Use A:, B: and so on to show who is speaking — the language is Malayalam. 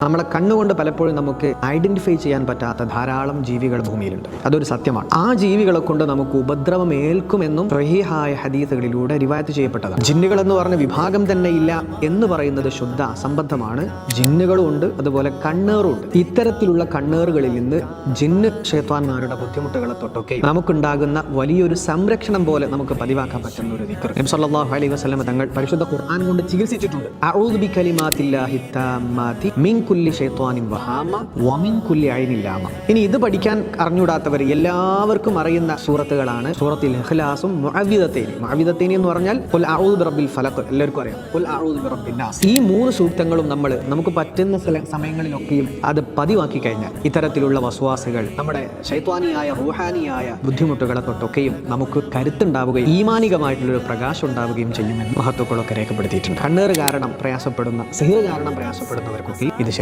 A: നമ്മളെ കണ്ണുകൊണ്ട് പലപ്പോഴും നമുക്ക് ഐഡന്റിഫൈ ചെയ്യാൻ പറ്റാത്ത ധാരാളം ജീവികൾ ഭൂമിയിലുണ്ട്. അതൊരു സത്യമാണ്. ആ ജീവികളെ കൊണ്ട് നമുക്ക് ഉപദ്രവം ഏൽക്കുമെന്നും സ്വഹീഹായ ഹദീസുകളിലൂടെ റിവായത്ത് ചെയ്യപ്പെട്ടതാണ്. ജിന്നുകൾ എന്ന് പറഞ്ഞ വിഭാഗം തന്നെ ഇല്ല എന്ന് പറയുന്നത് ശുദ്ധ അസംബന്ധമാണ്. ജിന്നുകളും ഉണ്ട്, അതുപോലെ കണ്ണേറും ഉണ്ട്. ഇത്തരത്തിലുള്ള കണ്ണേറുകളിൽ നിന്ന് ജിന്ന് ശൈത്വാന്മാരുടെ ബുദ്ധിമുട്ടുകളെ തൊട്ടൊക്കെ നമുക്കുണ്ടാകുന്ന വലിയൊരു സംരക്ഷണം പോലെ നമുക്ക് പതിവാക്കാൻ പറ്റുന്ന ഒരു ദിക്ർ നബി സല്ലല്ലാഹു അലൈഹി വസല്ലം തങ്ങൾ പരിശുദ്ധ ഖുർആൻ കൊണ്ട് ചികിത്സിച്ചിട്ടുണ്ട്. അഊദു ബികലിമാത്തില്ലാഹി താമ്മാതി മിൻ കുല്ലി ശൈത്വാനിൻ വഹാമ വമിൻ കുല്ലി ഐനിൻ ലാമ. ഇനി ഇത് പഠിക്കാൻ അറിഞ്ഞൂടാത്തവർ എല്ലാവർക്കും അറിയുന്ന സൂറത്തുകളാണ് സൂറത്തുൽ ഇഖ്ലാസും മുഅവ്വിദത്തൈനി എന്ന് പറഞ്ഞാൽ ഖുൽ അഊദു ബിറബ്ബിൽ ഫലഖ്, എല്ലാവർക്കും അറിയാം. ഖുൽ അഊദു ബിറബ്ബിൻ നാസ്. ഈ മൂന്ന് സൂക്തങ്ങളും നമുക്ക് പറ്റുന്ന സമയങ്ങളിലൊക്കെയും അത് പതിവാക്കി കഴിഞ്ഞാൽ ഇത്തരത്തിലുള്ള വസ്വാസുകൾ, നമ്മുടെ ശൈത്വാനിയായ റൂഹാനിയായ ബുദ്ധിമുട്ടുകളെ തൊട്ടൊക്കെയും നമുക്ക് കരുത്തുണ്ടാവുകയും ഈമാനികമായിട്ടുള്ളൊരു പ്രകാശം ഉണ്ടാവുകയും ചെയ്യുമെന്ന് മഹത്തുക്കളൊക്കെ രേഖപ്പെടുത്തിയിട്ടുണ്ട്. കണ്ണേറ് കാരണം പ്രയാസപ്പെടുന്ന, സിഹിർ കാരണം പ്രയാസപ്പെടുന്നവർക്കൊക്കെ ഇത്